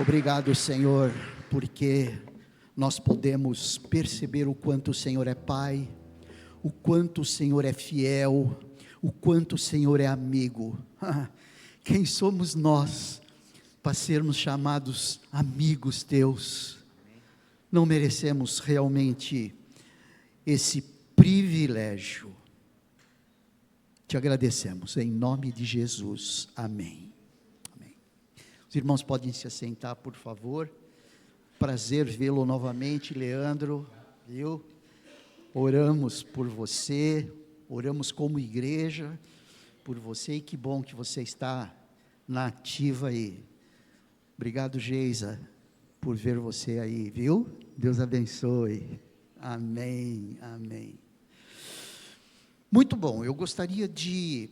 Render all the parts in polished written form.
Obrigado, Senhor, porque nós podemos perceber o quanto o Senhor é Pai, o quanto o Senhor é fiel, o quanto o Senhor é amigo. Quem somos nós para sermos chamados amigos teus? Não merecemos realmente esse privilégio. Te agradecemos, em nome de Jesus, amém. Amém. Os irmãos podem se assentar, por favor. Prazer vê-lo novamente, Leandro, viu? Oramos por você, oramos como igreja por você, e que bom que você está na ativa aí. Obrigado, Geisa, por ver você aí, viu? Deus abençoe, amém, amém. Muito bom, eu gostaria de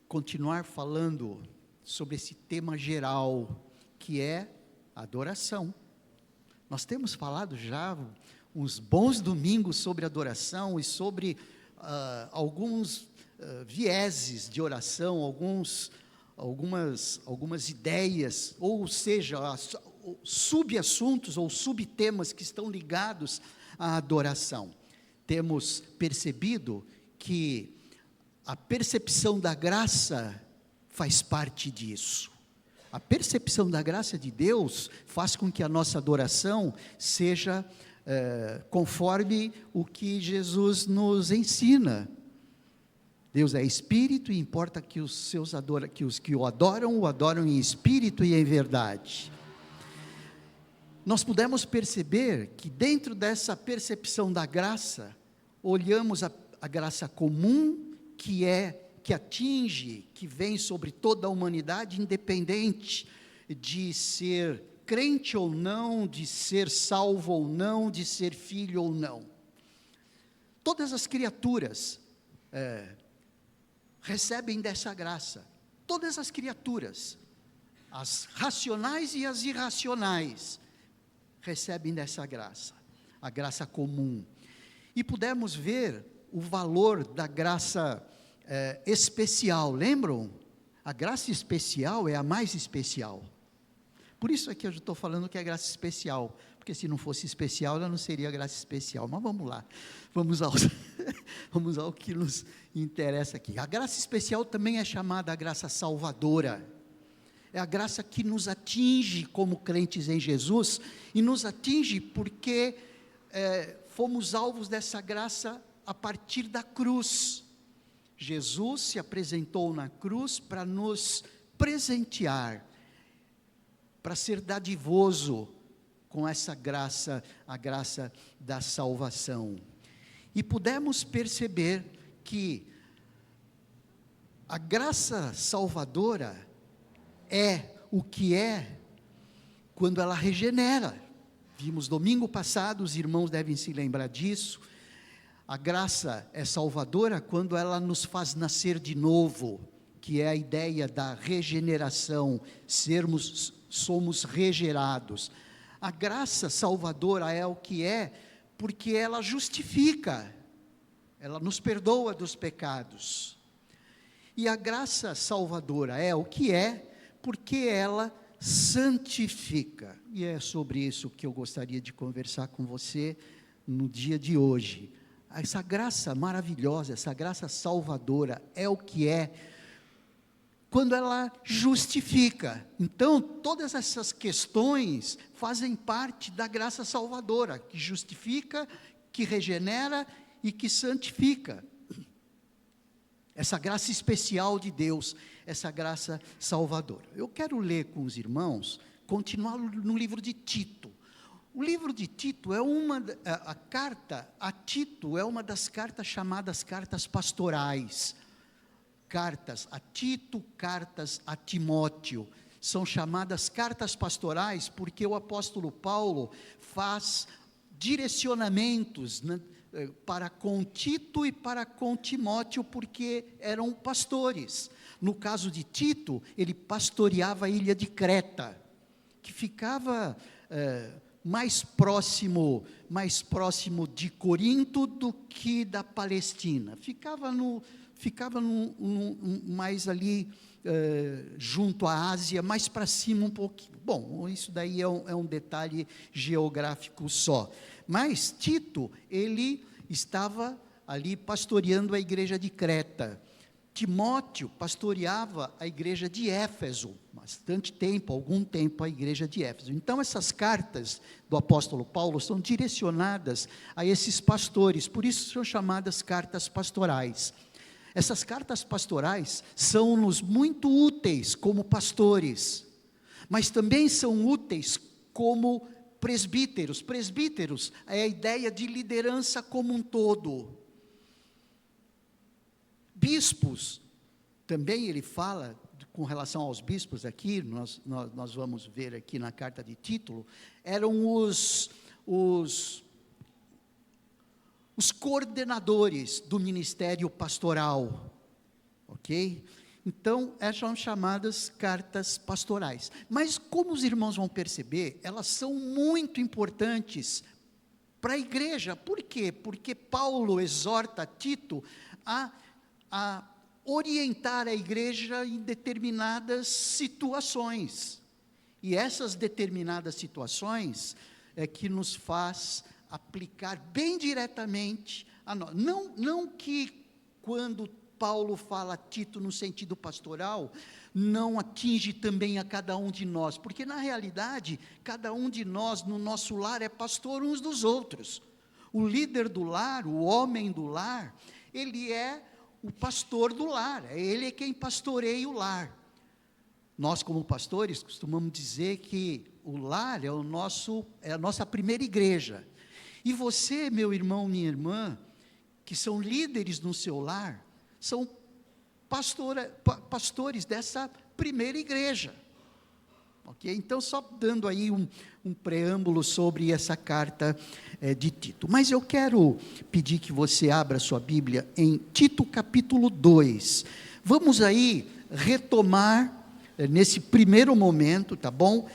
continuar falando sobre esse tema geral, que é adoração. Nós temos falado já uns bons domingos sobre adoração e sobre alguns vieses de oração, algumas ideias, ou seja, subassuntos ou subtemas que estão ligados à adoração. Temos percebido que a percepção da graça faz parte disso. A percepção da graça de Deus faz com que a nossa adoração seja conforme o que Jesus nos ensina. Deus é Espírito e importa que os que o adoram em Espírito e em verdade. Nós pudemos perceber que dentro dessa percepção da graça, olhamos a graça comum, que atinge, que vem sobre toda a humanidade, independente de ser crente ou não, de ser salvo ou não, de ser filho ou não. Todas as criaturas recebem dessa graça, todas as criaturas, as racionais e as irracionais, recebem dessa graça, a graça comum. E pudemos ver o valor da graça especial, lembram? A graça especial é a mais especial. Por isso é que eu estou falando que é graça especial, porque se não fosse especial, ela não seria graça especial. Mas vamos lá, vamos ao que nos interessa aqui. A graça especial também é chamada a graça salvadora. É a graça que nos atinge como crentes em Jesus, e nos atinge porque fomos alvos dessa graça a partir da cruz. Jesus se apresentou na cruz para nos presentear, para ser dadivoso com essa graça, a graça da salvação. E pudemos perceber que a graça salvadora é o que é quando ela regenera. Vimos domingo passado, os irmãos devem se lembrar disso. A graça é salvadora quando ela nos faz nascer de novo, que é a ideia da regeneração, somos regerados. A graça salvadora é o que é, porque ela justifica, ela nos perdoa dos pecados. E a graça salvadora é o que é, porque ela santifica. E é sobre isso que eu gostaria de conversar com você no dia de hoje. Essa graça maravilhosa, essa graça salvadora é o que é quando ela justifica. Então, todas essas questões fazem parte da graça salvadora, que justifica, que regenera e que santifica. Essa graça especial de Deus, essa graça salvadora. Eu quero ler com os irmãos, continuar no livro de Tito. O livro de Tito é a carta a Tito é uma das cartas chamadas cartas pastorais. Cartas a Tito, cartas a Timóteo, são chamadas cartas pastorais porque o apóstolo Paulo faz direcionamentos, né, para com Tito e para com Timóteo, porque eram pastores. No caso de Tito, ele pastoreava a ilha de Creta, que ficava mais próximo de Corinto do que da Palestina, ficava mais ali junto à Ásia, mais para cima um pouquinho. Bom, isso daí é um detalhe geográfico só. Mas Tito, ele estava ali pastoreando a igreja de Creta. Timóteo pastoreava a igreja de Éfeso, bastante tempo, algum tempo, a igreja de Éfeso. Então, essas cartas do apóstolo Paulo são direcionadas a esses pastores, por isso são chamadas cartas pastorais. Essas cartas pastorais são-nos muito úteis como pastores, mas também são úteis como presbíteros. Presbíteros é a ideia de liderança como um todo. Bispos, também ele fala, com relação aos bispos aqui, nós vamos ver aqui na carta de Tito, eram os coordenadores do ministério pastoral, ok? Então, essas são chamadas cartas pastorais. Mas, como os irmãos vão perceber, elas são muito importantes para a igreja. Por quê? Porque Paulo exorta Tito a orientar a igreja em determinadas situações. E essas determinadas situações é que nos faz aplicar bem diretamente a nós. Não que quando Paulo fala a Tito no sentido pastoral, não atinge também a cada um de nós, porque na realidade, cada um de nós no nosso lar é pastor uns dos outros. O líder do lar, o homem do lar, ele é o pastor do lar, ele é quem pastoreia o lar. Nós, como pastores, costumamos dizer que o lar é a nossa primeira igreja. E você, meu irmão, minha irmã, que são líderes no seu lar, são pastores dessa primeira igreja. Ok? Então, só dando aí um preâmbulo sobre essa carta de Tito. Mas eu quero pedir que você abra sua Bíblia em Tito capítulo 2. Vamos aí retomar, nesse primeiro momento, tá bom?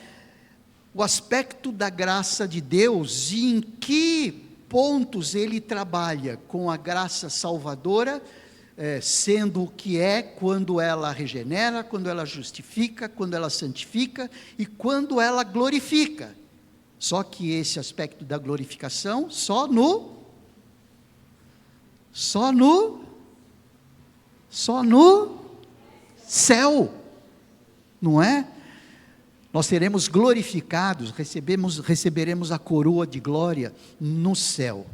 O aspecto da graça de Deus e em que pontos ele trabalha com a graça salvadora, sendo o que é quando ela regenera, quando ela justifica, quando ela santifica e quando ela glorifica. Só que esse aspecto da glorificação só no céu, não é? Nós seremos glorificados, receberemos a coroa de glória no céu.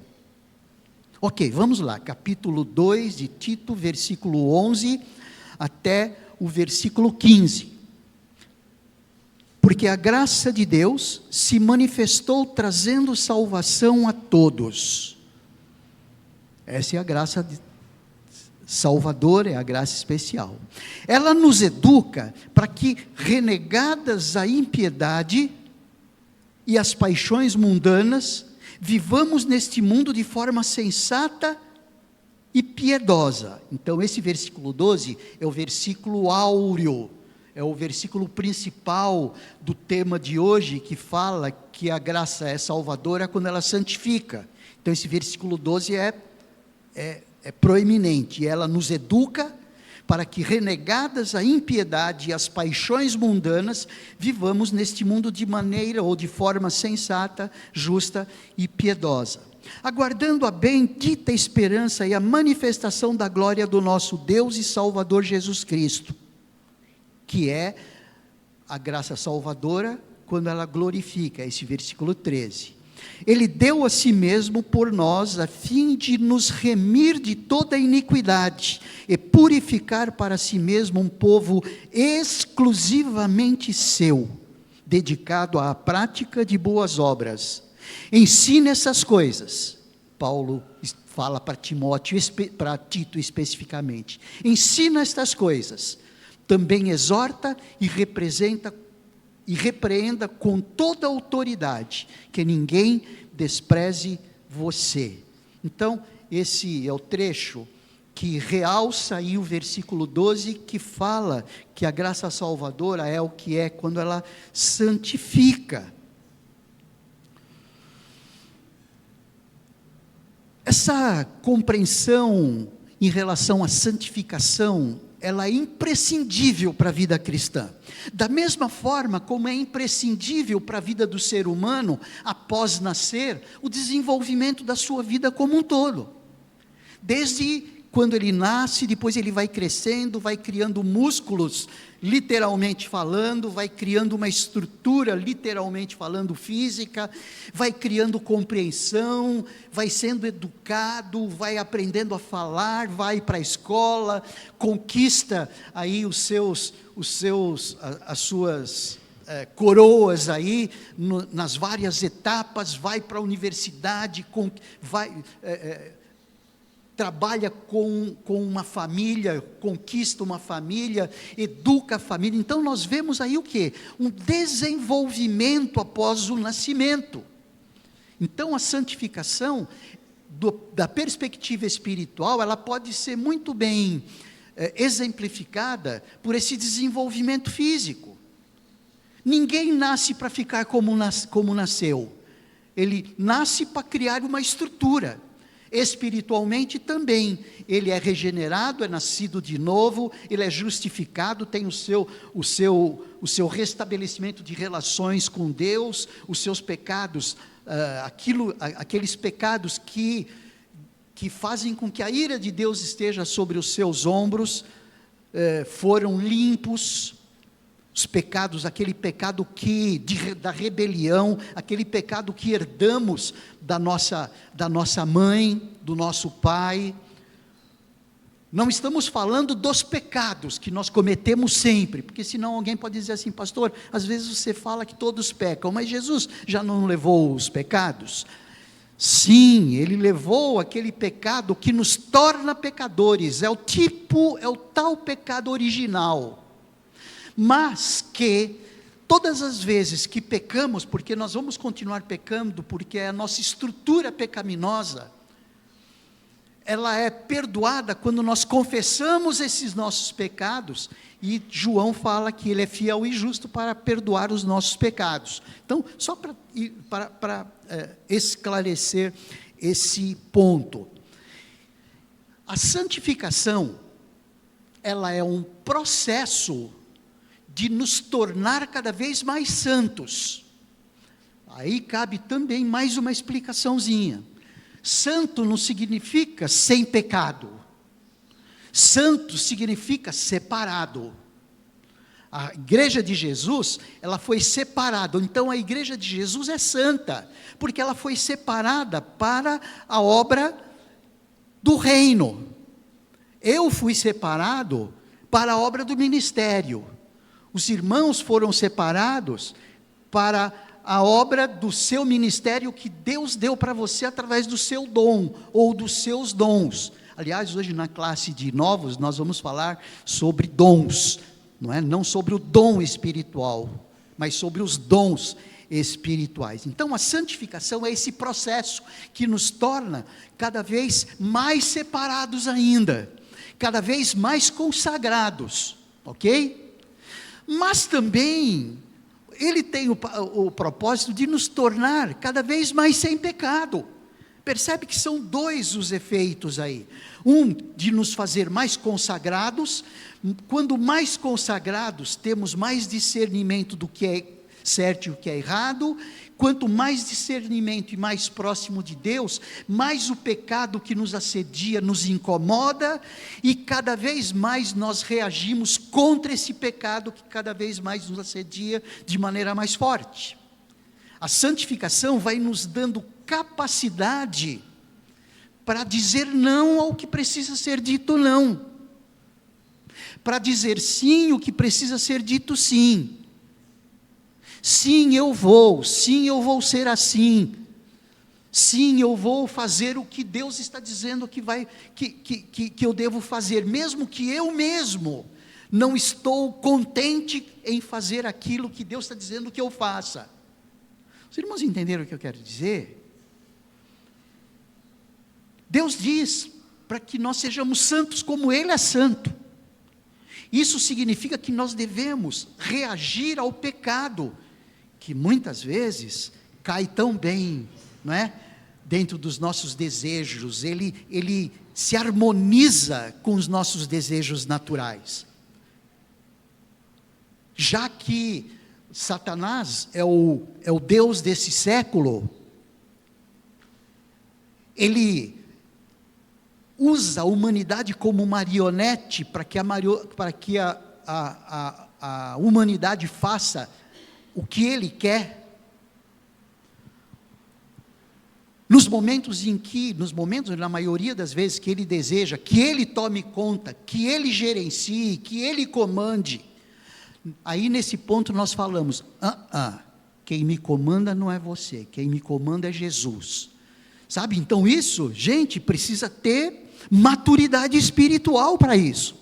Ok, vamos lá, capítulo 2 de Tito, versículo 11 até o versículo 15. Porque a graça de Deus se manifestou trazendo salvação a todos. Essa é a graça salvadora, é a graça especial. Ela nos educa para que, renegadas a impiedade e as paixões mundanas, vivamos neste mundo de forma sensata e piedosa. Então, esse versículo 12 é o versículo áureo, é o versículo principal do tema de hoje, que fala que a graça é salvadora quando ela santifica. Então, esse versículo 12 é proeminente, e ela nos educa para que, renegadas a impiedade e as paixões mundanas, vivamos neste mundo de maneira ou de forma sensata, justa e piedosa, aguardando a bendita esperança e a manifestação da glória do nosso Deus e Salvador Jesus Cristo, que é a graça salvadora quando ela glorifica, esse versículo 13. Ele deu a si mesmo por nós, a fim de nos remir de toda iniquidade, e purificar para si mesmo um povo exclusivamente seu, dedicado à prática de boas obras. Ensine essas coisas, Paulo fala para Timóteo, para Tito especificamente. Ensina estas coisas, também exorta e repreenda com toda autoridade, que ninguém despreze você. Então, esse é o trecho que realça aí o versículo 12, que fala que a graça salvadora é o que é quando ela santifica. Essa compreensão em relação à santificação ela é imprescindível para a vida cristã. Da mesma forma como é imprescindível para a vida do ser humano, após nascer, o desenvolvimento da sua vida como um todo. Desde quando ele nasce, depois ele vai crescendo, vai criando músculos, literalmente falando, vai criando uma estrutura, literalmente falando, física, vai criando compreensão, vai sendo educado, vai aprendendo a falar, vai para a escola, conquista aí as suas coroas aí, nas várias etapas, vai para a universidade, trabalha com uma família, conquista uma família, educa a família. Então nós vemos aí o quê? Um desenvolvimento após o nascimento. Então a santificação, da perspectiva espiritual, ela pode ser muito bem exemplificada por esse desenvolvimento físico. Ninguém nasce para ficar como nasceu. Ele nasce para criar uma estrutura. Espiritualmente também, ele é regenerado, é nascido de novo, ele é justificado, tem o seu restabelecimento de relações com Deus, os seus pecados, aqueles pecados que fazem com que a ira de Deus esteja sobre os seus ombros, foram limpos. Os pecados, aquele pecado da rebelião, aquele pecado que herdamos da nossa mãe, do nosso pai. Não estamos falando dos pecados que nós cometemos sempre, porque senão alguém pode dizer assim: pastor, às vezes você fala que todos pecam, mas Jesus já não levou os pecados? Sim, ele levou aquele pecado que nos torna pecadores, é o tal pecado original. Mas que, todas as vezes que pecamos, porque nós vamos continuar pecando, porque a nossa estrutura pecaminosa, ela é perdoada quando nós confessamos esses nossos pecados, e João fala que ele é fiel e justo para perdoar os nossos pecados. Então, só para esclarecer esse ponto, a santificação, ela é um processo de nos tornar cada vez mais santos. Aí cabe também mais uma explicaçãozinha. Santo não significa sem pecado. Santo significa separado. A igreja de Jesus, ela foi separada. Então a igreja de Jesus é santa, porque ela foi separada para a obra do reino. Eu fui separado para a obra do ministério. Os irmãos foram separados para a obra do seu ministério que Deus deu para você através do seu dom, ou dos seus dons. Aliás, hoje na classe de novos, nós vamos falar sobre dons, não sobre o dom espiritual, mas sobre os dons espirituais. Então a santificação é esse processo que nos torna cada vez mais separados ainda, cada vez mais consagrados, ok? Mas também, ele tem o propósito de nos tornar cada vez mais sem pecado. Percebe que são dois os efeitos aí. Um, de nos fazer mais consagrados. Quando mais consagrados, temos mais discernimento do que é certo e o que é errado. Quanto mais discernimento e mais próximo de Deus, mais o pecado que nos assedia nos incomoda, e cada vez mais nós reagimos contra esse pecado que cada vez mais nos assedia de maneira mais forte. A santificação vai nos dando capacidade para dizer não ao que precisa ser dito não, para dizer sim o que precisa ser dito sim. Sim, eu vou ser assim. Sim, eu vou fazer o que Deus está dizendo que eu devo fazer, mesmo que eu mesmo não estou contente em fazer aquilo que Deus está dizendo que eu faça. Os irmãos entenderam o que eu quero dizer? Deus diz para que nós sejamos santos como Ele é santo. Isso significa que nós devemos reagir ao pecado, que muitas vezes cai tão bem, dentro dos nossos desejos. Ele se harmoniza com os nossos desejos naturais. Já que Satanás é o Deus desse século, ele usa a humanidade como marionete para que a humanidade faça o que ele quer. Na maioria das vezes que ele deseja, que ele tome conta, que ele gerencie, que ele comande, aí nesse ponto nós falamos, quem me comanda não é você, quem me comanda é Jesus. Sabe, então isso, gente, precisa ter maturidade espiritual para isso.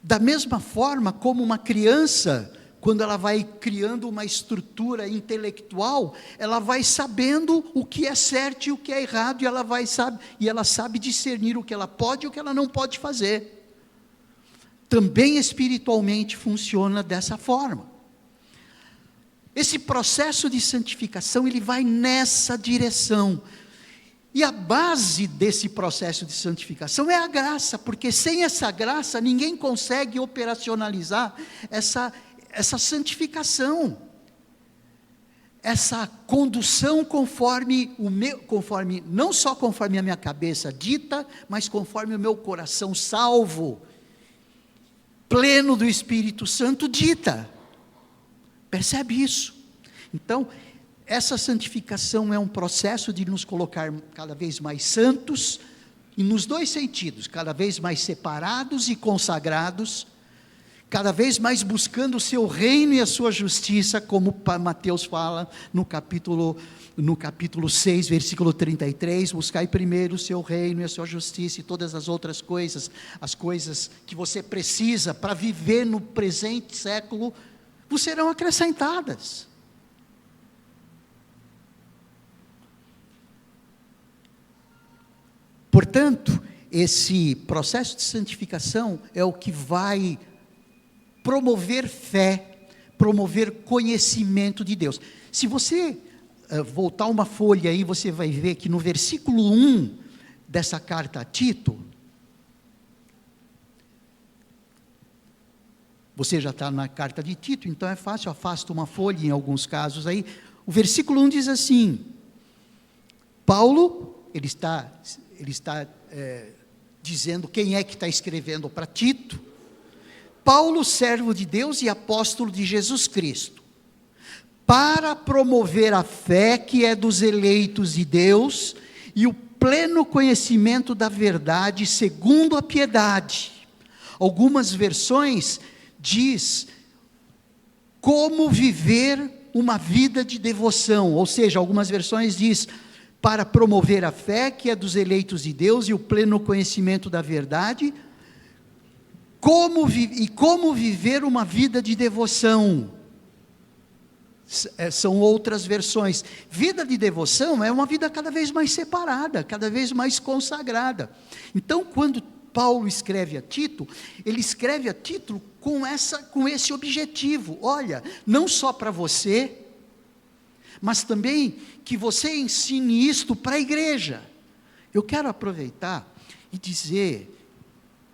Da mesma forma como uma criança, quando ela vai criando uma estrutura intelectual, ela vai sabendo o que é certo e o que é errado, e ela sabe discernir o que ela pode e o que ela não pode fazer. Também espiritualmente funciona dessa forma. Esse processo de santificação, ele vai nessa direção. E a base desse processo de santificação é a graça, porque sem essa graça ninguém consegue operacionalizar essa santificação, essa condução não só conforme a minha cabeça dita, mas conforme o meu coração salvo, pleno do Espírito Santo dita. Percebe isso? Então, essa santificação é um processo de nos colocar cada vez mais santos, e nos dois sentidos, cada vez mais separados e consagrados, cada vez mais buscando o seu reino e a sua justiça, como Mateus fala no capítulo 6, versículo 33, buscai primeiro o seu reino e a sua justiça, e todas as outras coisas, as coisas que você precisa para viver no presente século, vos serão acrescentadas. Portanto, esse processo de santificação é o que vai promover fé, promover conhecimento de Deus. Se você voltar uma folha aí, você vai ver que no versículo 1 dessa carta a Tito, você já está na carta de Tito, então é fácil, afasta uma folha em alguns casos aí. O versículo 1 diz assim: Paulo, ele está dizendo quem é que está escrevendo para Tito. Paulo, servo de Deus e apóstolo de Jesus Cristo, para promover a fé que é dos eleitos de Deus e o pleno conhecimento da verdade segundo a piedade. Algumas versões diz como viver uma vida de devoção, ou seja, algumas versões diz para promover a fé que é dos eleitos de Deus e o pleno conhecimento da verdade, como viver uma vida de devoção. São outras versões. Vida de devoção é uma vida cada vez mais separada, cada vez mais consagrada. Então, quando Paulo escreve a Tito, ele escreve a Tito com esse objetivo. Olha, não só para você, mas também que você ensine isto para a igreja. Eu quero aproveitar e dizer,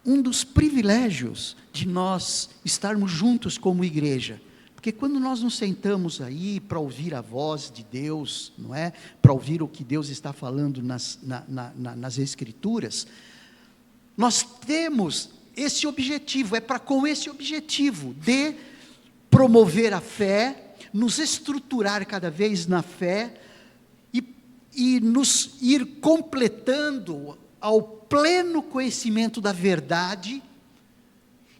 um dos privilégios de nós estarmos juntos como igreja, porque quando nós nos sentamos aí para ouvir a voz de Deus, não é? Para ouvir o que Deus está falando nas Escrituras, nós temos esse objetivo, com esse objetivo de promover a fé, nos estruturar cada vez na fé e nos ir completando ao pleno conhecimento da verdade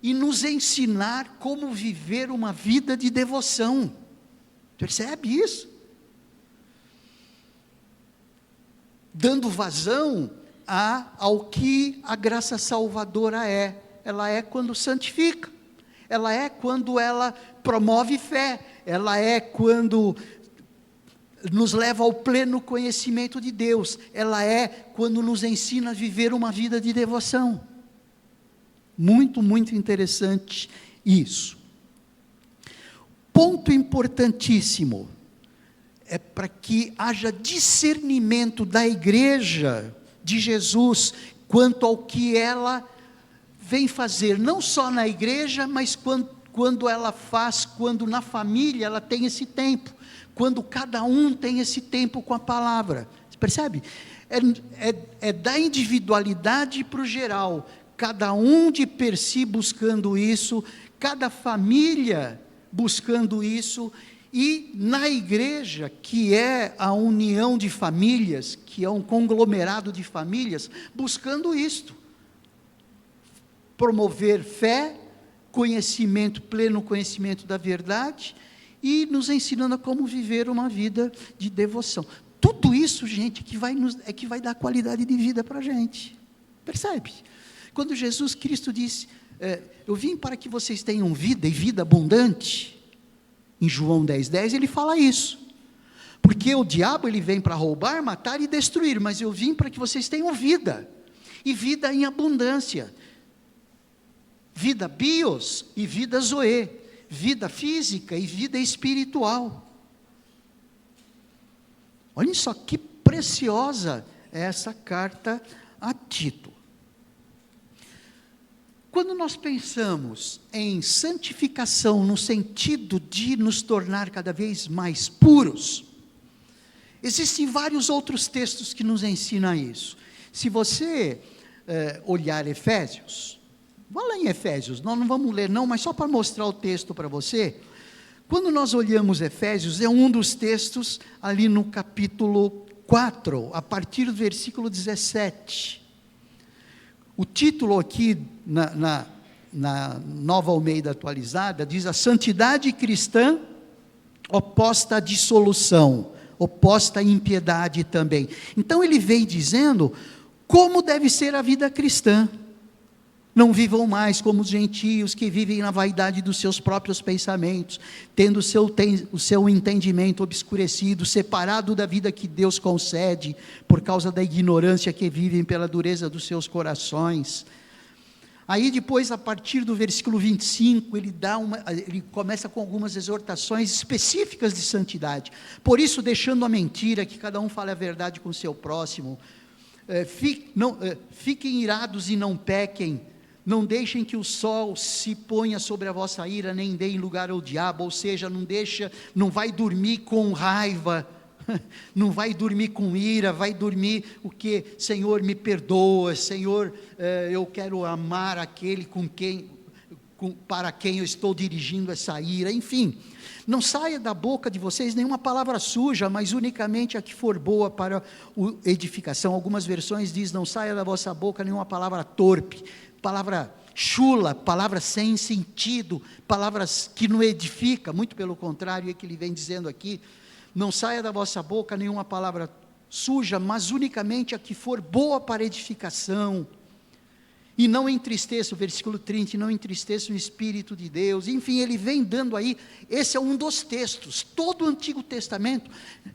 e nos ensinar como viver uma vida de devoção. Percebe isso? Dando vazão ao que a graça salvadora é. Ela é quando santifica, ela é quando ela promove fé, ela é quando nos leva ao pleno conhecimento de Deus, ela é quando nos ensina a viver uma vida de devoção. Muito, muito interessante isso. Ponto importantíssimo, é para que haja discernimento da igreja de Jesus, quanto ao que ela vem fazer, não só na igreja, mas quando ela faz, quando na família ela tem esse tempo, quando cada um tem esse tempo com a palavra. Você percebe? É da individualidade para o geral, cada um de per si buscando isso, cada família buscando isso, e na igreja, que é a união de famílias, que é um conglomerado de famílias, buscando isto, promover fé, conhecimento, pleno conhecimento da verdade, e nos ensinando a como viver uma vida de devoção. Tudo isso, gente, que vai dar qualidade de vida para a gente, percebe? Quando Jesus Cristo disse, eu vim para que vocês tenham vida, e vida abundante, em João 10,10, ele fala isso, porque o diabo ele vem para roubar, matar e destruir, mas eu vim para que vocês tenham vida, e vida em abundância, vida bios e vida zoe, vida física e vida espiritual. Olhem só que preciosa é essa carta a Tito. Quando nós pensamos em santificação no sentido de nos tornar cada vez mais puros, existem vários outros textos que nos ensinam isso. Se você olhar Efésios, vá lá em Efésios, nós não vamos ler não, mas só para mostrar o texto para você. Quando nós olhamos Efésios, é um dos textos ali no capítulo 4, a partir do versículo 17. O título aqui, na Nova Almeida Atualizada, diz: a santidade cristã oposta à dissolução, oposta à impiedade também. Então ele vem dizendo como deve ser a vida cristã. Não vivam mais como os gentios que vivem na vaidade dos seus próprios pensamentos, tendo o seu entendimento obscurecido, separado da vida que Deus concede, por causa da ignorância que vivem pela dureza dos seus corações. Aí depois, a partir do versículo 25, ele começa com algumas exortações específicas de santidade. Por isso, deixando a mentira, que cada um fale a verdade com o seu próximo, fiquem irados e não pequem, não deixem que o sol se ponha sobre a vossa ira, nem deem lugar ao diabo, ou seja, não vai dormir com raiva, não vai dormir com ira, vai dormir o que? Senhor, me perdoa, Senhor, eu quero amar aquele para quem eu estou dirigindo essa ira, enfim, não saia da boca de vocês nenhuma palavra suja, mas unicamente a que for boa para edificação. Algumas versões dizem, não saia da vossa boca nenhuma palavra torpe, palavra chula, palavras sem sentido, palavras que não edificam, muito pelo contrário, é que ele vem dizendo aqui, não saia da vossa boca nenhuma palavra suja, mas unicamente a que for boa para edificação, e não entristeça, o versículo 30, não entristeça o Espírito de Deus, enfim, ele vem dando aí, esse é um dos textos, todo o Antigo Testamento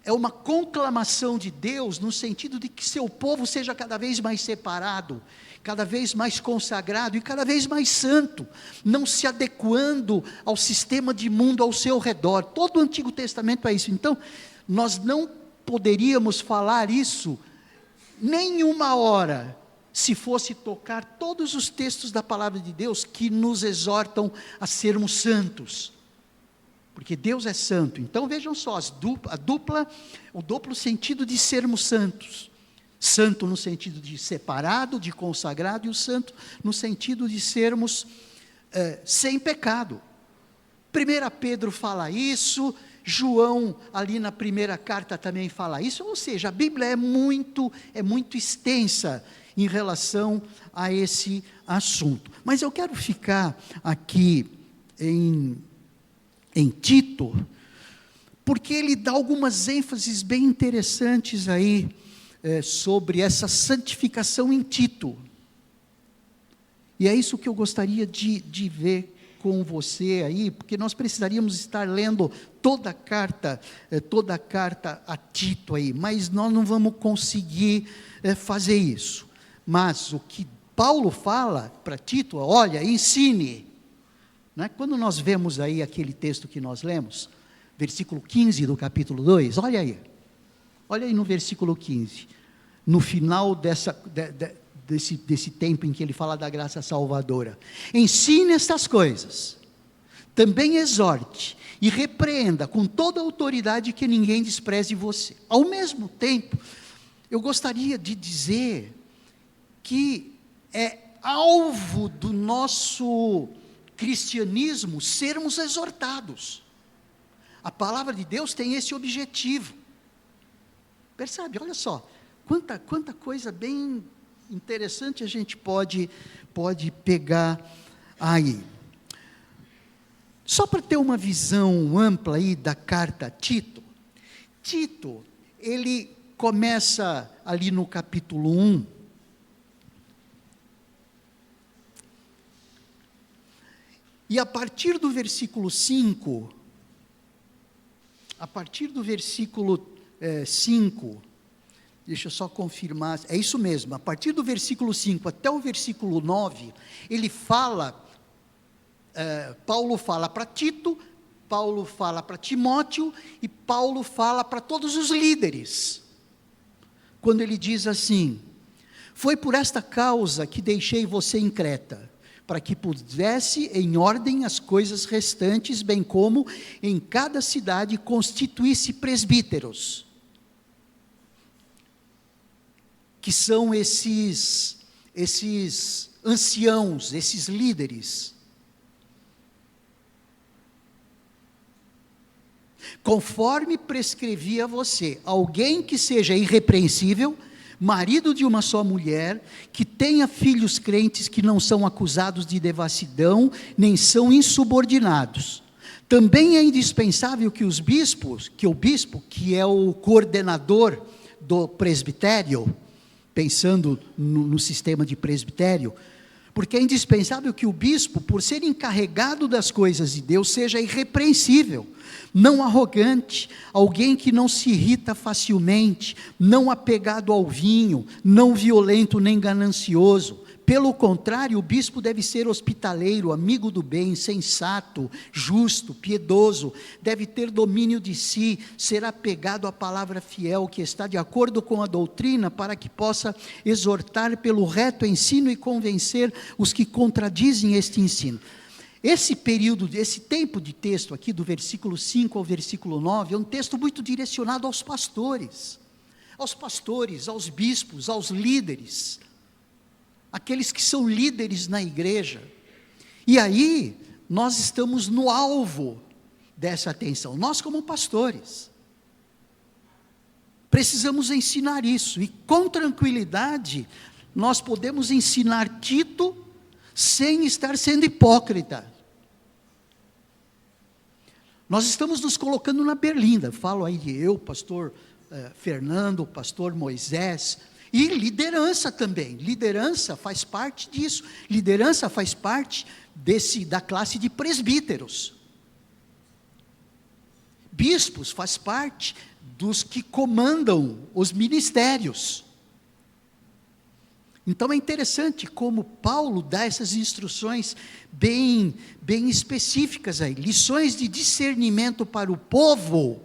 é uma conclamação de Deus, no sentido de que seu povo seja cada vez mais separado, cada vez mais consagrado e cada vez mais santo, não se adequando ao sistema de mundo ao seu redor. Todo o Antigo Testamento é isso. Então, nós não poderíamos falar isso nem uma hora, se fosse tocar todos os textos da palavra de Deus que nos exortam a sermos santos, porque Deus é santo. Então vejam só, o duplo sentido de sermos santos, santo no sentido de separado, de consagrado, e o santo no sentido de sermos sem pecado. 1 Pedro fala isso, João ali na primeira carta também fala isso, ou seja, a Bíblia é muito extensa em relação a esse assunto. Mas eu quero ficar aqui em Tito, porque ele dá algumas ênfases bem interessantes aí, sobre essa santificação em Tito. E é isso que eu gostaria de ver com você aí, porque nós precisaríamos estar lendo toda a carta a Tito aí, mas nós não vamos conseguir fazer isso. Mas o que Paulo fala para Tito, olha, ensine. Né? Quando nós vemos aí aquele texto que nós lemos, versículo 15 do capítulo 2, olha aí no versículo 15, no final desse tempo em que ele fala da graça salvadora. Ensine estas coisas, também exorte e repreenda com toda a autoridade, que ninguém despreze você. Ao mesmo tempo, eu gostaria de dizer que é alvo do nosso cristianismo sermos exortados. A palavra de Deus tem esse objetivo. Percebe? Olha só, quanta coisa bem interessante a gente pode pegar aí. Só para ter uma visão ampla aí da carta a Tito. Tito, ele começa ali no capítulo 1, e a partir do versículo 5, deixa eu só confirmar, é isso mesmo, a partir do versículo 5 até o versículo 9, ele fala, Paulo fala para Tito, Paulo fala para Timóteo, e Paulo fala para todos os líderes, quando ele diz assim: foi por esta causa que deixei você em Creta, para que pusesse em ordem as coisas restantes, bem como em cada cidade constituísse presbíteros, que são esses anciãos, esses líderes, conforme prescrevia você, alguém que seja irrepreensível, marido de uma só mulher, que tenha filhos crentes, que não são acusados de devassidão, nem são insubordinados. Também é indispensável que o bispo, que é o coordenador do presbitério, pensando no sistema de presbitério, porque é indispensável que o bispo, por ser encarregado das coisas de Deus, seja irrepreensível, não arrogante, alguém que não se irrita facilmente, não apegado ao vinho, não violento nem ganancioso. Pelo contrário, o bispo deve ser hospitaleiro, amigo do bem, sensato, justo, piedoso, deve ter domínio de si, ser apegado à palavra fiel, que está de acordo com a doutrina, para que possa exortar pelo reto ensino e convencer os que contradizem este ensino. Esse período, esse tempo de texto aqui, do versículo 5 ao versículo 9, é um texto muito direcionado aos pastores, aos bispos, aos líderes, aqueles que são líderes na igreja. E aí, nós estamos no alvo dessa atenção, nós como pastores, precisamos ensinar isso, e com tranquilidade, nós podemos ensinar Tito, sem estar sendo hipócrita. Nós estamos nos colocando na berlinda, falo aí de eu, pastor Fernando, pastor Moisés, e liderança também, liderança faz parte disso, liderança faz parte da classe de presbíteros, bispos faz parte dos que comandam os ministérios. Então é interessante como Paulo dá essas instruções bem específicas aí, lições de discernimento para o povo,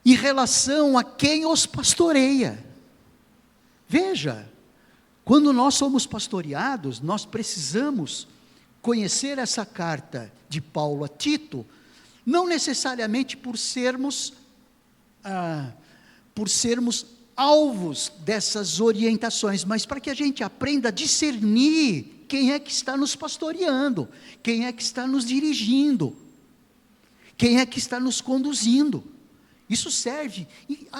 em relação a quem os pastoreia. Veja, quando nós somos pastoreados, nós precisamos conhecer essa carta de Paulo a Tito, não necessariamente por sermos alvos dessas orientações, mas para que a gente aprenda a discernir quem é que está nos pastoreando, quem é que está nos dirigindo, quem é que está nos conduzindo. Isso serve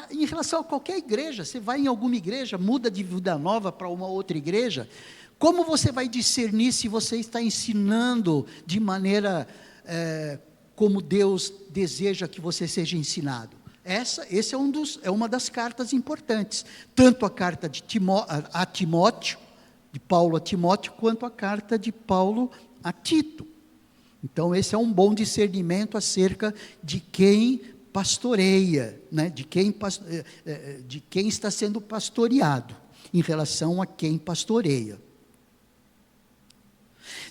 em relação a qualquer igreja. Você vai em alguma igreja, muda de vida nova para uma outra igreja, como você vai discernir se você está ensinando de maneira como Deus deseja que você seja ensinado? Esse é uma das cartas importantes, tanto a carta a Timóteo, de Paulo a Timóteo, quanto a carta de Paulo a Tito. Então esse é um bom discernimento acerca de quem pastoreia, né? de quem está sendo pastoreado, em relação a quem pastoreia.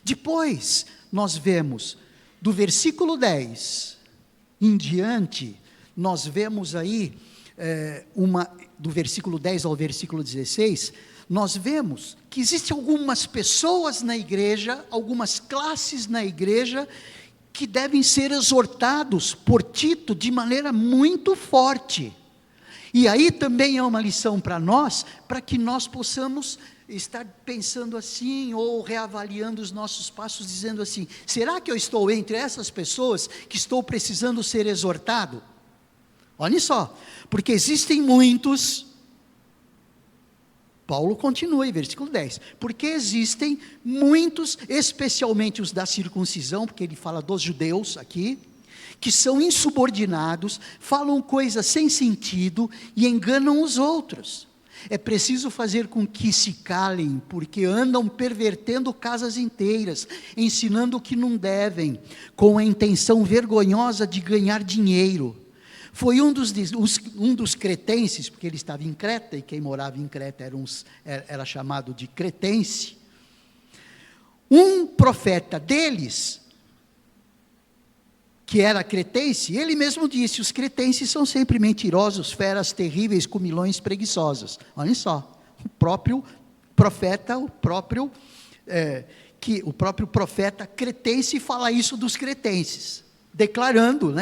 Depois, nós vemos, do versículo 10 em diante, nós vemos aí do versículo 10 ao versículo 16, nós vemos que existem algumas pessoas na igreja, algumas classes na igreja, que devem ser exortados por Tito de maneira muito forte. E aí também é uma lição para nós, para que nós possamos estar pensando assim, ou reavaliando os nossos passos, dizendo assim: será que eu estou entre essas pessoas que estou precisando ser exortado? Olhem só, porque existem muitos, Paulo continua em versículo 10, porque existem muitos, especialmente os da circuncisão, porque ele fala dos judeus aqui, que são insubordinados, falam coisas sem sentido e enganam os outros. É preciso fazer com que se calem, porque andam pervertendo casas inteiras, ensinando o que não devem, com a intenção vergonhosa de ganhar dinheiro. Foi um dos cretenses, porque ele estava em Creta, e quem morava em Creta era chamado de cretense. Um profeta deles, que era cretense, ele mesmo disse: os cretenses são sempre mentirosos, feras terríveis, comilões, preguiçosos. Olhem só, o próprio profeta, o próprio profeta cretense fala isso dos cretenses, declarando,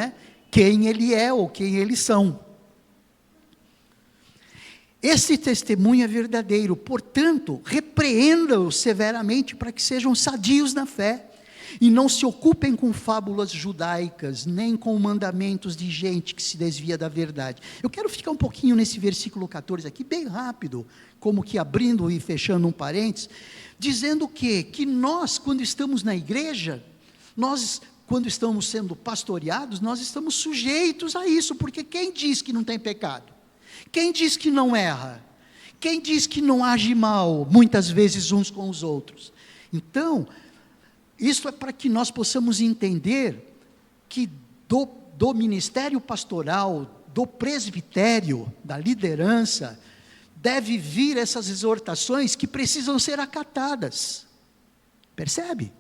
quem ele é ou quem eles são. Esse testemunho é verdadeiro, portanto, repreenda-os severamente para que sejam sadios na fé, e não se ocupem com fábulas judaicas, nem com mandamentos de gente que se desvia da verdade. Eu quero ficar um pouquinho nesse versículo 14 aqui, bem rápido, como que abrindo e fechando um parênteses, dizendo que nós, quando estamos na igreja, quando estamos sendo pastoreados, nós estamos sujeitos a isso, porque quem diz que não tem pecado? Quem diz que não erra? Quem diz que não age mal, muitas vezes uns com os outros? Então, isso é para que nós possamos entender que do ministério pastoral, do presbitério, da liderança, deve vir essas exortações que precisam ser acatadas. Percebe?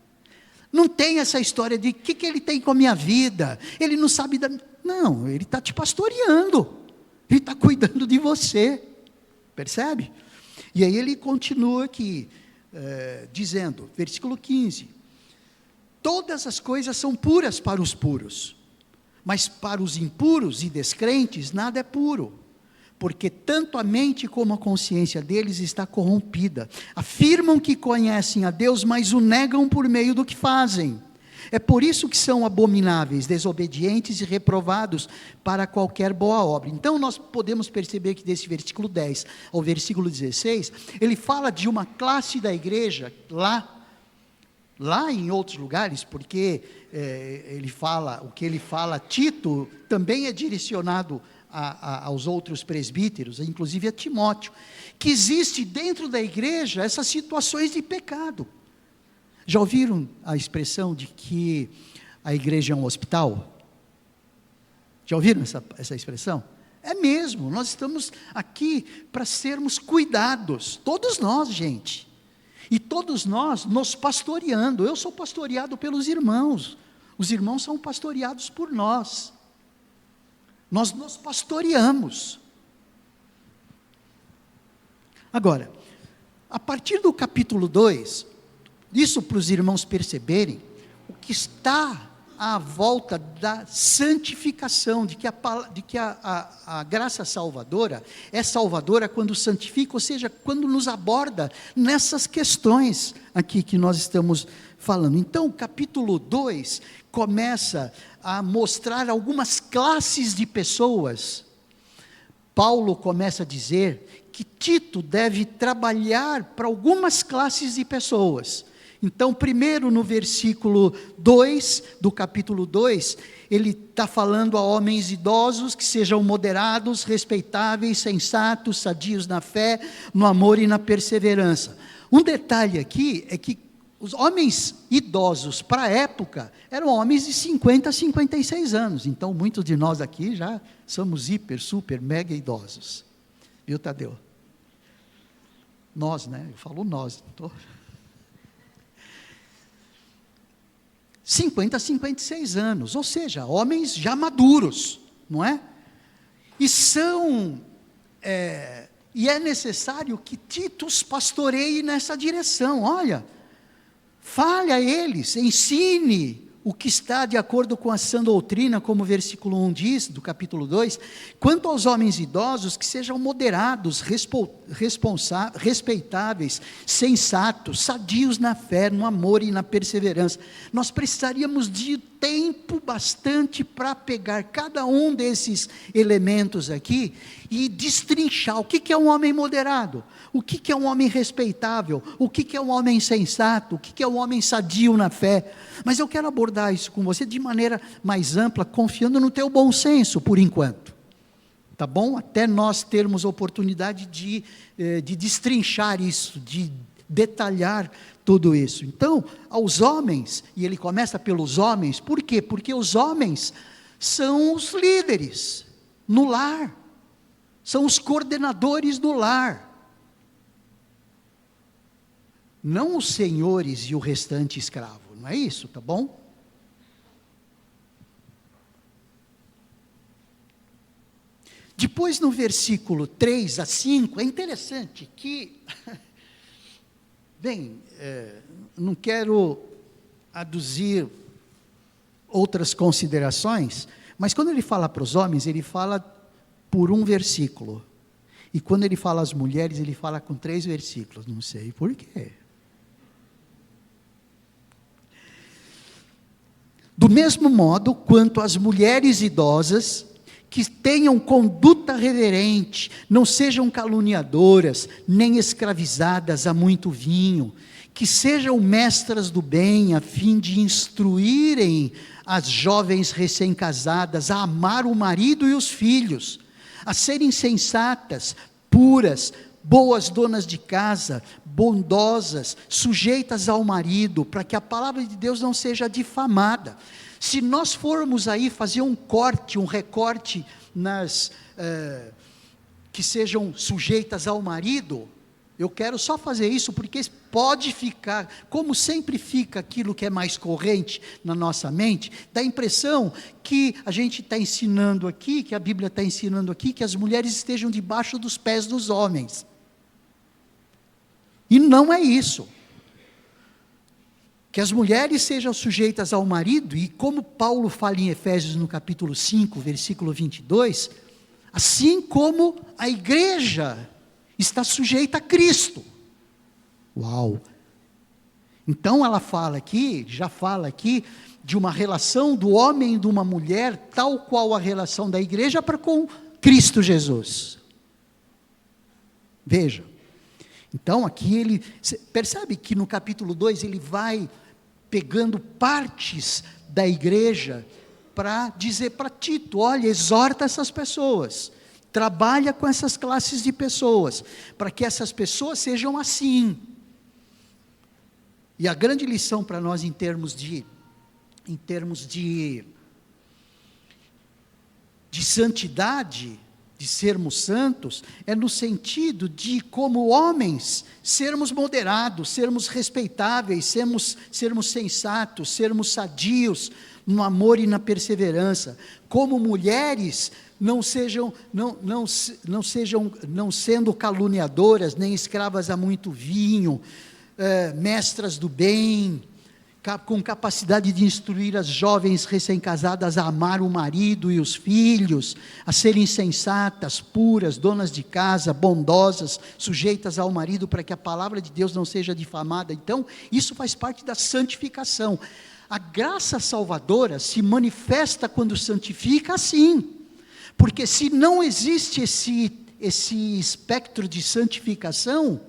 Não tem essa história de o que ele tem com a minha vida, ele não sabe não, ele está te pastoreando, ele está cuidando de você, percebe? E aí ele continua aqui, dizendo, versículo 15, todas as coisas são puras para os puros, mas para os impuros e descrentes nada é puro, porque tanto a mente como a consciência deles está corrompida. Afirmam que conhecem a Deus, mas o negam por meio do que fazem. É por isso que são abomináveis, desobedientes e reprovados para qualquer boa obra. Então nós podemos perceber que desse versículo 10 ao versículo 16, ele fala de uma classe da igreja, lá em outros lugares, porque o que ele fala, Tito, também é direcionado aos outros presbíteros, inclusive a Timóteo, que existe dentro da igreja essas situações de pecado. Já ouviram a expressão de que a igreja é um hospital? Já ouviram essa expressão? É mesmo, nós estamos aqui para sermos cuidados, todos nós, gente, e todos nós nos pastoreando. Eu sou pastoreado pelos irmãos, os irmãos são pastoreados por nós nos pastoreamos. Agora, a partir do capítulo 2, isso para os irmãos perceberem, o que está à volta da santificação, de que a graça salvadora é salvadora quando santifica, ou seja, quando nos aborda nessas questões aqui que nós estamos falando. Então, o capítulo 2 começa a mostrar algumas classes de pessoas. Paulo começa a dizer que Tito deve trabalhar para algumas classes de pessoas. Então, primeiro no versículo 2, do capítulo 2, ele está falando a homens idosos que sejam moderados, respeitáveis, sensatos, sadios na fé, no amor e na perseverança. Um detalhe aqui é que os homens idosos para a época eram homens de 50 a 56 anos. Então, muitos de nós aqui já somos hiper, super, mega idosos. Viu, Tadeu? Nós, Eu falo nós. 50 a 56 anos, ou seja, homens já maduros, não é? E é necessário que Tito os pastoreie nessa direção. Olha, fale a eles, ensine o que está de acordo com a sã doutrina, como o versículo 1 diz, do capítulo 2, quanto aos homens idosos, que sejam moderados, respeitáveis, sensatos, sadios na fé, no amor e na perseverança. Nós precisaríamos de tempo bastante para pegar cada um desses elementos aqui e destrinchar o que é um homem moderado, o que é um homem respeitável, o que é um homem sensato, o que é um homem sadio na fé. Mas eu quero abordar isso com você de maneira mais ampla, confiando no teu bom senso, por enquanto. Tá bom? Até nós termos oportunidade de destrinchar isso, de detalhar tudo isso. Então, aos homens, e ele começa pelos homens, por quê? Porque os homens são os líderes no lar, são os coordenadores do lar. Não os senhores e o restante escravo, não é isso, tá bom? Depois no versículo 3 a 5, é interessante que, não quero aduzir outras considerações, mas quando ele fala para os homens, ele fala por um versículo, e quando ele fala às mulheres, ele fala com 3 versículos, não sei por quê. Do mesmo modo, quanto às mulheres idosas, que tenham conduta reverente, não sejam caluniadoras, nem escravizadas a muito vinho, que sejam mestras do bem, a fim de instruírem as jovens recém-casadas a amar o marido e os filhos, a serem sensatas, puras, boas donas de casa, bondosas, sujeitas ao marido, para que a palavra de Deus não seja difamada. Se nós formos aí fazer um recorte que sejam sujeitas ao marido, eu quero só fazer isso porque pode ficar, como sempre fica aquilo que é mais corrente na nossa mente, dá a impressão que a gente está ensinando aqui, que a Bíblia está ensinando aqui, que as mulheres estejam debaixo dos pés dos homens. E não é isso. Que as mulheres sejam sujeitas ao marido, e como Paulo fala em Efésios no capítulo 5, versículo 22, assim como a igreja está sujeita a Cristo. Uau! Então ela já fala aqui, de uma relação do homem e de uma mulher, tal qual a relação da igreja para com Cristo Jesus. Veja. Então aqui ele, percebe que no capítulo 2 ele vai pegando partes da igreja para dizer para Tito, olha, exorta essas pessoas, trabalha com essas classes de pessoas, para que essas pessoas sejam assim. E a grande lição para nós em termos de santidade, de sermos santos, é no sentido de, como homens, sermos moderados, sermos respeitáveis, sermos sensatos, sermos sadios no amor e na perseverança. Como mulheres, não sendo caluniadoras, nem escravas a muito vinho, mestras do bem, com capacidade de instruir as jovens recém-casadas a amar o marido e os filhos, a serem sensatas, puras, donas de casa, bondosas, sujeitas ao marido, para que a palavra de Deus não seja difamada. Então, isso faz parte da santificação. A graça salvadora se manifesta quando santifica, sim, porque se não existe esse espectro de santificação,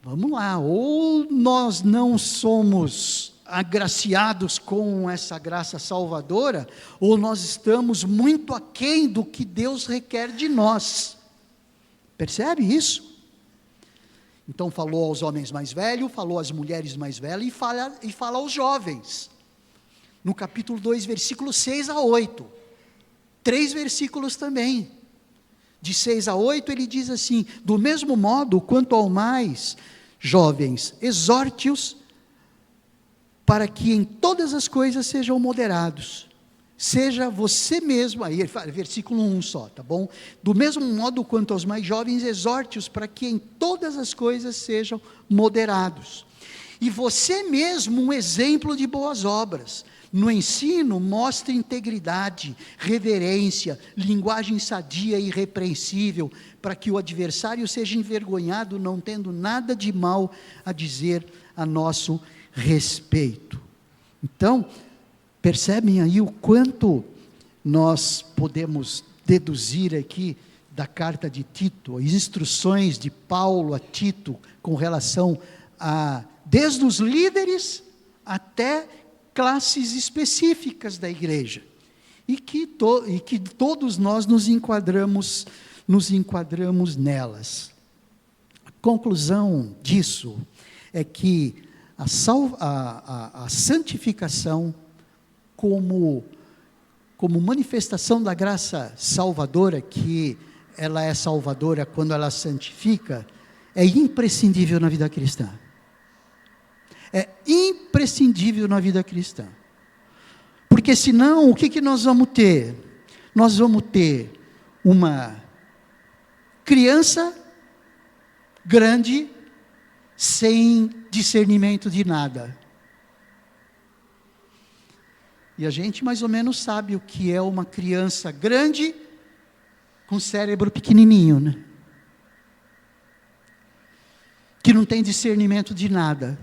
vamos lá, ou nós não somos agraciados com essa graça salvadora, ou nós estamos muito aquém do que Deus requer de nós. Percebe isso? Então falou aos homens mais velhos, falou às mulheres mais velhas, e fala aos jovens. No capítulo 2, versículos 6 a 8. 3 versículos também. De 6 a 8 ele diz assim, do mesmo modo, quanto ao mais, jovens, exorte-os para que em todas as coisas sejam moderados, seja você mesmo, aí ele fala, versículo 1 só, tá bom? Do mesmo modo quanto aos mais jovens, exorte-os para que em todas as coisas sejam moderados. E você mesmo um exemplo de boas obras. No ensino, mostre integridade, reverência, linguagem sadia e irrepreensível, para que o adversário seja envergonhado, não tendo nada de mal a dizer a nosso respeito. Então, percebem aí o quanto nós podemos deduzir aqui da carta de Tito, as instruções de Paulo a Tito com relação a, desde os líderes até classes específicas da igreja, e que todos nós nos enquadramos nelas. A conclusão disso é que a santificação como manifestação da graça salvadora, que ela é salvadora quando ela santifica, é imprescindível na vida cristã. É imprescindível na vida cristã. Porque senão, o que nós vamos ter? Nós vamos ter uma criança grande, sem discernimento de nada. E a gente mais ou menos sabe o que é uma criança grande, com cérebro pequenininho, né? Que não tem discernimento de nada,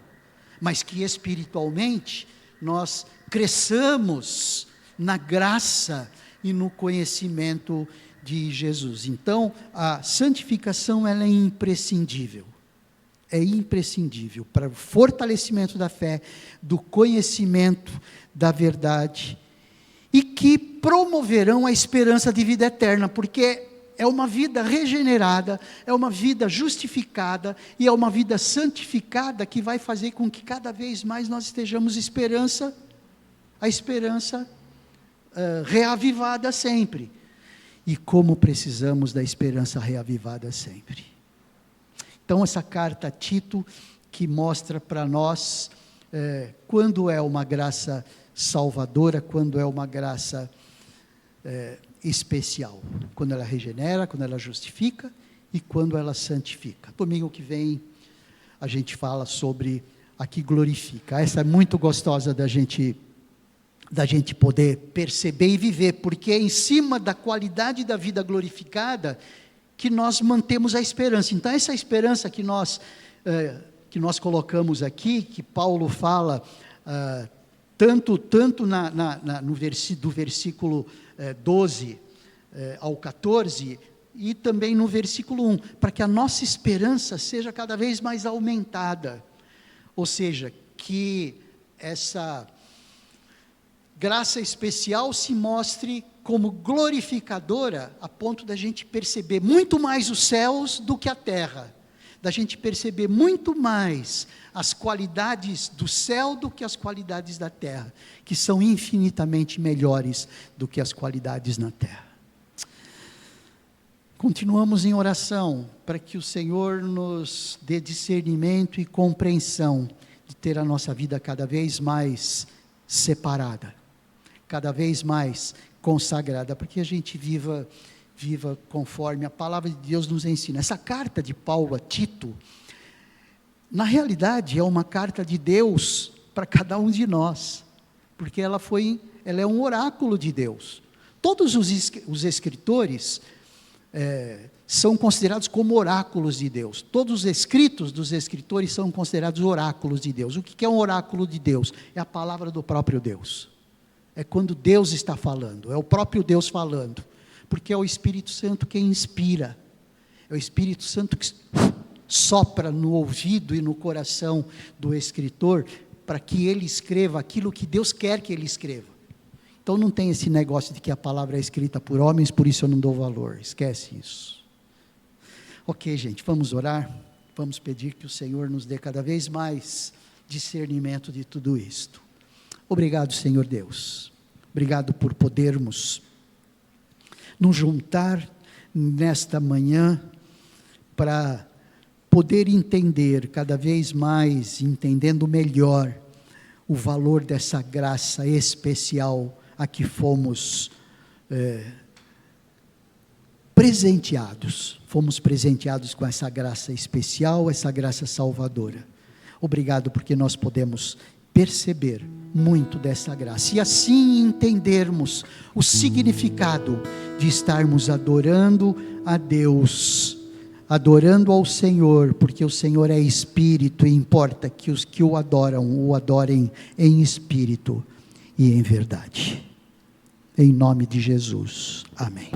mas que espiritualmente nós cresçamos na graça e no conhecimento de Jesus. Então, a santificação ela é imprescindível. É imprescindível para o fortalecimento da fé, do conhecimento da verdade, e que promoverão a esperança de vida eterna, porque é uma vida regenerada, é uma vida justificada, e é uma vida santificada, que vai fazer com que cada vez mais nós estejamos a esperança reavivada sempre. E como precisamos da esperança reavivada sempre. Então, essa carta a Tito, que mostra para nós quando é uma graça salvadora, quando é uma graça especial, quando ela regenera, quando ela justifica e quando ela santifica. Domingo que vem a gente fala sobre a que glorifica. Essa é muito gostosa da gente poder perceber e viver, porque é em cima da qualidade da vida glorificada que nós mantemos a esperança. Então, essa esperança que nós colocamos aqui, que Paulo fala, tanto do versículo 12 ao 14, e também no versículo 1, para que a nossa esperança seja cada vez mais aumentada, ou seja, que essa graça especial se mostre como glorificadora, a ponto da gente perceber muito mais os céus do que a terra, da gente perceber muito mais as qualidades do céu do que as qualidades da terra, que são infinitamente melhores do que as qualidades na terra. Continuamos em oração, para que o Senhor nos dê discernimento e compreensão, de ter a nossa vida cada vez mais separada, cada vez mais consagrada, para que a gente viva conforme a palavra de Deus nos ensina. Essa carta de Paulo a Tito, na realidade é uma carta de Deus para cada um de nós, porque ela é um oráculo de Deus. Todos os escritores são considerados como oráculos de Deus. Todos os escritos dos escritores são considerados oráculos de Deus. O que é um oráculo de Deus? É a palavra do próprio Deus. É quando Deus está falando, é o próprio Deus falando, porque é o Espírito Santo quem inspira, é o Espírito Santo que sopra no ouvido e no coração do escritor, para que ele escreva aquilo que Deus quer que ele escreva. Então não tem esse negócio de que a palavra é escrita por homens, por isso eu não dou valor, esquece isso. Ok, gente, vamos orar, vamos pedir que o Senhor nos dê cada vez mais discernimento de tudo isto. Obrigado, Senhor Deus, obrigado por podermos nos juntar nesta manhã, para poder entender cada vez mais, entendendo melhor, o valor dessa graça especial a que fomos presenteados. Fomos presenteados com essa graça especial, essa graça salvadora. Obrigado, porque nós podemos perceber muito dessa graça, e assim entendermos o significado de estarmos adorando a Deus, adorando ao Senhor, porque o Senhor é Espírito, e importa que os que o adoram, o adorem em espírito e em verdade. Em nome de Jesus, amém.